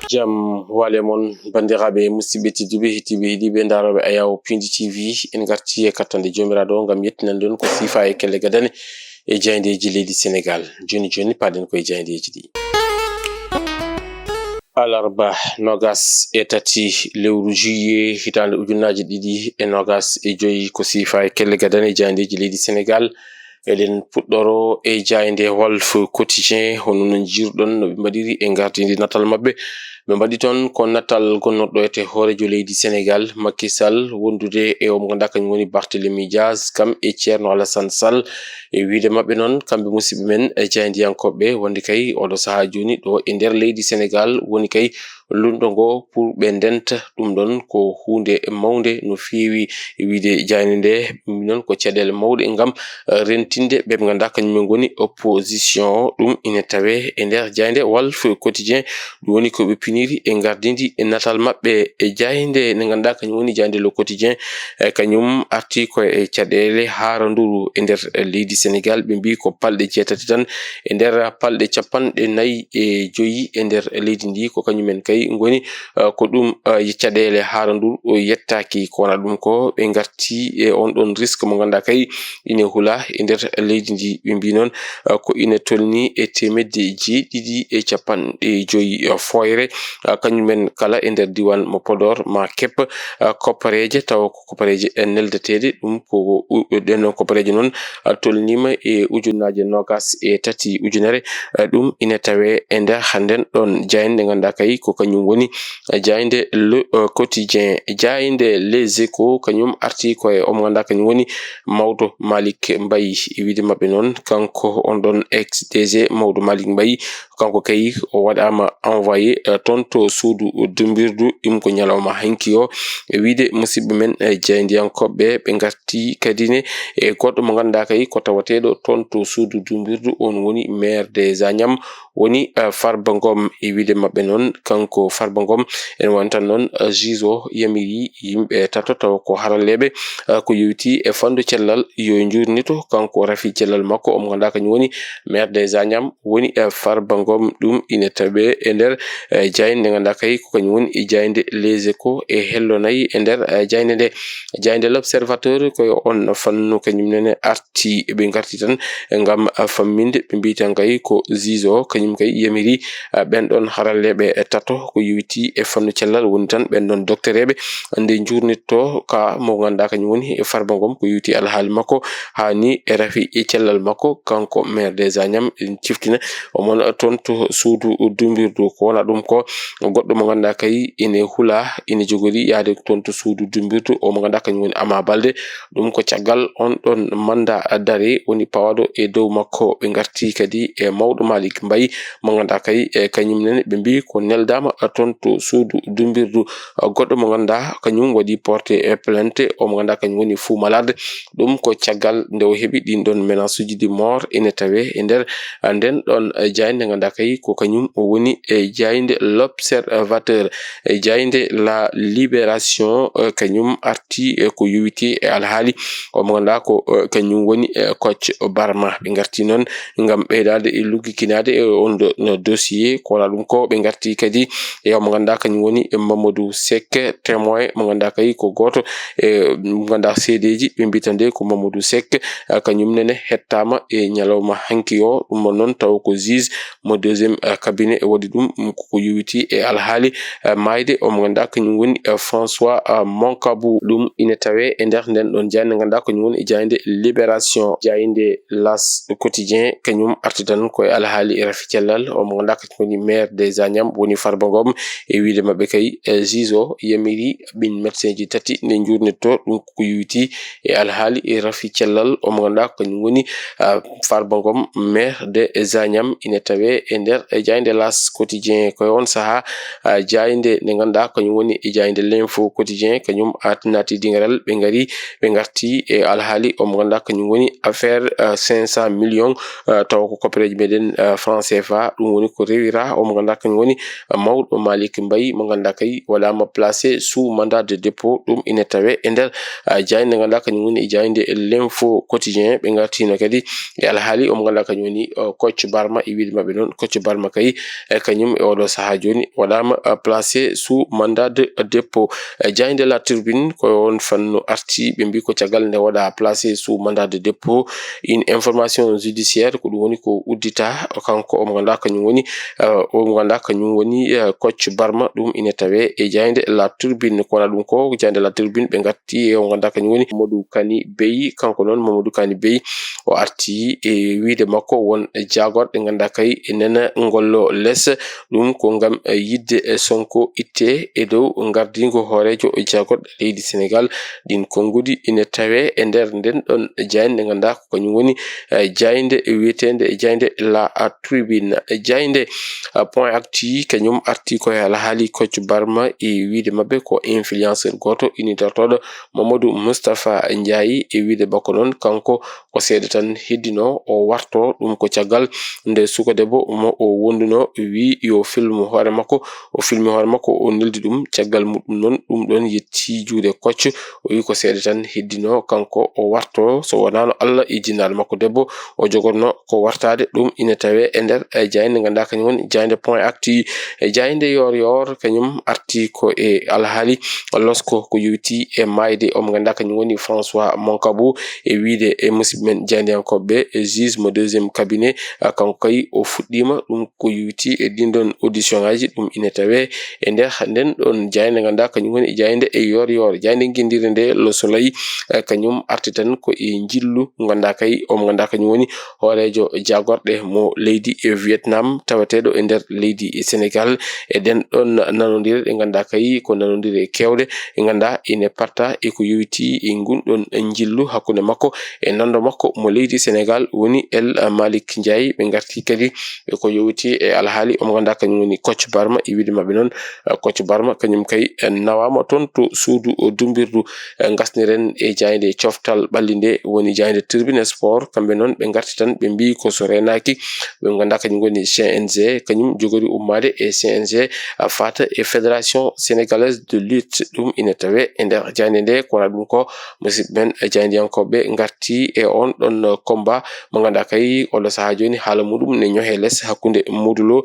jam wale mon bandiraɓe musidɓe tedduɓe hettiɓe heeɗiɓe daroɓe Ayaw Pindi TV en garti e kattande jomiraɗo ngam yettinan ɗon ko sifa e kelle gadane e jayndeji leydi Sénégal. Joni paden koye jayndeji ɗi. Alarba nogas e tati lewru juillet hitande ujunnaje ɗiɗi e nogas e joyi ko sifa e kelle gadane e jayndeji leydi Sénégal. Elen puɗɗoro e jaynde Walf Quotidien hono no jirɗon no ɓe mbaɗiri e gardidi natal mabɓe. ɓe mbaɗi toon ko natal gonnoɗo ete hoorejo leydi Sénégal Macky Sall wondude e o mo ganduɗa kañum woni Barthélémy Dias kam e Thierno Alassane Sall e wiide mabɓe noon kamɓe musidɓe men e jayndiyankoɓe wonde kay oɗo saaha joni ɗo e nder leydi Sénégal woni kay lunɗo ngo pour ɓe ndenta ɗum ɗon ko hunde mawde no feewi e wiide jayne nde noon ko caɗele mawɗe ngam rentinde ɓe ganduɗa kañumen goni opposition ɗum ine tawe e nder jaynde Walf Quotidien ɗum woni ko ɓe piniri e gardidi e natal mabɓe e jaynde nde ganduɗa kañum woni jaynde Le Quotidien kañum arti ko e caɗele haaranduru e nder leydi Sénégal ɓe mbi ko palɗe jeetati tan e nder palɗe capanɗe nayyi e joyi e nder leydi ndi ko kañumen kay goni ko ɗum caɗele haaranduru yettaki ko wona ɗum ko ɓe garti e on ɗon risque mo ganduɗa kay ine hula e nder leydi ndi ɓe mbi noon ko ine tolni e temedde jeeɗiɗi e capanɗe joyi foyre kañumen kala e nder diwan mo Podor ma kep koppareje taw ko koppareje neldeteɗe ɗum ko ɗennon koppareje noon tolnima e ujunnaje nogas e tati ujunere ɗum ine tawe e nder handen ɗon jaynde ganduɗa kay ko kañum woni jaynde Le Quotidien. Jaynde Les Échos kañum arti koye omo ganduɗa kañum woni Maodo Malick Mbaye e wiide mabɓe noon kanko on ɗon ex DG Maodo Malick Mbaye kanko kay o waɗama envoyé toon to suudu dumbirdu ɗum ko ñalawma hanki o e wiide musidɓe men jayndiyankoɓe ɓe garti kadine e goɗɗo mo ganduɗa kay ko tawateɗo toon to suudu dumbirdu on woni maire des Agnam woni Farba Ngom e wiide mabɓe noon kanko Farba Ngom en woni tan noon juge yamiri yimɓe tato taw ko haralleɓe ko yewti e fandu cellal yo jurnito kanko rafi cellal makko omo ganduɗa kañum woni maire des Agnam woni Farba Ngom ɗum ine tawe e nder jaynde ganduɗa kay ko kañum woni jaynde Les Échos e hellonayi e nder jaynde nde. Jaynde L'Observateur koyo on fannu kañum nene arti ɓe garti tan ngam famminde ɓe mbi tan kay ko juge o kañum kay yamiri ɓen ɗon haralleɓe tato ko yewti e fannu cellal woni tan ɓen ɗon doctereɓe nde jurnitto ka mo ganduɗa kañum woni Farba Ngom ko yewti alhaali makko hani e rafi e cellal makko kanko maire des Agnam en ciftina omon toon to suudu dumbirdu ko wona ɗum ko goɗɗo mo ganduɗa kay ine hula ine jogori yaade toon to suudu dumbirdu o mo ganduɗa kañum woni Ama Baldé ɗum ko caggal on ɗon manda dare woni pawaɗo e dow makko ɓe garti kadi e Maodo Malick Mbaye mo ganduɗa kay kañum nene ɓe mbi ko neldama toon to suudu dumbirdu goɗɗo mo ganduɗa kañum waɗi porté plainte o mo ganduɗa kañum woni Fou Malade ɗum ko caggal nde o heɓi ɗin ɗon menace uji de mort ine tawe e nder nden ɗon jaynde ganduɗa kay ko kañum woni e jaynde L'Observateur e jaynde La Libération kañum arti ko yewiti e alhaali omo ganduɗa ko kañum woni Kocc Barma ɓe garti noon ngam ɓeydade e luggikinade e on no dossier ko wona ɗum ko ɓe garti kadi e omo ganduɗa kañum woni Mamadou Seck témoin mo ganduɗa kay ko goto e mo ganduɗa seedeji ɓe mbitande ko Mamadou Seck kañum nene hettama e ñalawma hanki o ɗum noon taw ko juge mo deuxiéme cabinet waɗi ɗum ko yewiti e alhaali mayde omo ganduɗa kañum woni François Mancabou ɗum ine tawe e nder nden ɗon jaynde ganduɗa kañum woni jaynde Libération. Jaynde L'As Quotidien kañum arti tan koye alhaali e rafi cellal omo ganduɗa kañum woni maire des Agnam woni Farba Ngom e wiide mabɓe kay juge o yamiri ɓin médecin ji tati nde jurnitto ɗum ko yewti e alhaali e rafi cellal omo ganduɗa kañum woni Farba Ngom maire des Agnam ine tawe e nder jaynde L'As Quotidien koye on saaha jaynde nde ganduɗa kañum woni jaynde L'Info Quotidien kañum nati dingaral ɓe ngari ɓe garti e alhaali omo ganduɗa kañum woni affaire 500 millions taw ko koppareje meɗen franc CFA ɗum woni ko rewira omo ganduɗa kañum woni mawɗo Malick Mbaye mo ganduɗa kay waɗama placé sous mandat de dépôt ɗum ina tawe e nder jayde nde ganduɗa kañum woni jayde l'info quotidien ɓe gartino kadi e alhaali omo ganduɗa kañum woni Kocc Barma e wiide mabɓe noon Kocc Barma kay kañum e oɗo saaha joni waɗama placé sous mandat de dépôt jayde La Tribune ko on fanno arti ɓe mbi ko caggal nde waɗa placé sous mandat de dépôt une information judiciaire ko ɗum woni ko uddita kanko omo ganduɗa kañum woni Kocc Barma ɗum ina tawe e jayde La Tribune ko wona ɗum ko jayde La Tribune ɓe garti e omo ganduɗa kañum woni Mamadou Kani Bey kanko noon Mamadou Kani Bey o arti e wiide makko won jagorɗe ganduɗa kay nena ngollo less ɗum ko ngam yidde Sonko itte e dow gardingo hoorejo jagorɗo leydi Sénégal ɗin konngudi ina tawe e nder nden ɗon jayde ganduɗa ko kañum woni jayde wietende jayde La Tribune jayde point actu kañum arti koye alhaali Kocc Barma e wiide mabɓe ko influenceur goto initortoɗo Mamadou Moustapha Ndiaye e wiide bakko noon kanko ko seeɗa tan heddino o warto ɗum ko caggal nde sukodebo mo o wonduno wi yo filme hoore makko o filmi hoore makko o neldi ɗum caggal muɗum noon ɗum ɗon yetti juuɗe Kocc o wi ko seeɗa tan heddino kanko o warto so wonano Allah e jinnaɗo makko debbo o jogorno ko wartade ɗum ina tawe e nder jayde ganduɗa kañum woni jayde point actu jayde yor kañum arti ko e alhaali losko ko yewti e mayde omo ganduɗa kañum woni François Mancabou e wiide e musidɓe men jandiyankoɓe juge mo deuxiéme cabinet kanko kay o fuɗɗima ɗum ko yewti e ɗinɗon audition ngaji ɗum ina tawe e nder nden ɗon jayde ganduɗa kañum woni jayde e yor jayde guindire nde Le Soleil kañum arti tan ko e jillu ganduɗa kay omo ganduɗa kañum woni hoorejo jagorɗe mo leydi Vietnam tawateɗo e nder leydi Sénégal e den ɗon nanodire ɗe ganduɗa kay ko nanodire kewɗe e ganduɗa ine parta e ko yewti e gunɗon jillu hakkude makko e nando makko mo leydi Sénégal woni El Malick Ndiaye ɓe garti kadi e ko yewti e alhaali omo ganduɗa kañum woni Kocc Barma e wiide mabɓe noon Kocc Barma kañum kay nawama toon to suudu dumbirdu gasniren e jayde coftal ɓallinde woni jayde Tribune Sport kamɓe noon ɓe garti tan ɓe mbi ko so renaki ɓe ganduɗa kañum woni CNG kañum jogori ummade e CNG fata e fédération sénégalaise de lutte ɗum ina tawe e nder jayde nde ko wona ɗum ko musidɓe men jandiyankoɓe garti e on ɗon combat mo ganduɗa kay oɗo saaha joni haala muɗum ne ñohe less hakkude Modulo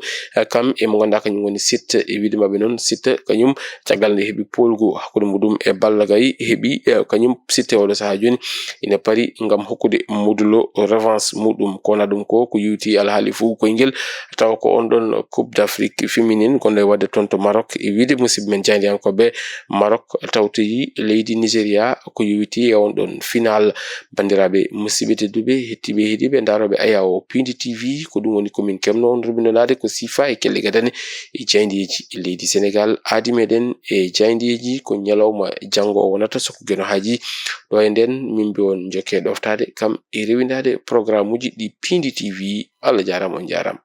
kam e mo ganduɗa kañum woni Siteu e wiide mabɓe noon Siteu kañum caggal nde heeɓi polgu hakkude muɗum e Balla Gaye heeɓi kañum Siteu oɗo saaha joni ina pari ngam hokkude Modulo revanche muɗum ko wona ɗum ko yewti alhaali fu koyngel taw ko on ɗon coupe d'Afrique féminine gonɗo e wadde toon to Maroc e wiide musidɓe men jandiyankoɓe Maroc tawtoyi leydi Nigéria ko yewti e on ɗon final bandiraɓe musidɓe tedduɓe hettiɓe heeɗiɓe daroɓe Ayaw Pindi TV ko ɗum woni komin kemno on rubinolade ko sifa e kelle gadane e jayndeji leydi Sénégal aadi meɗen e jayndeji ko ñalawma janggo o wonata soko geno haji ɗo e nden min mbi on jokke ɗoftade kam e rewindade programme uji ɗi Pindi TV Allah jarama on jarama.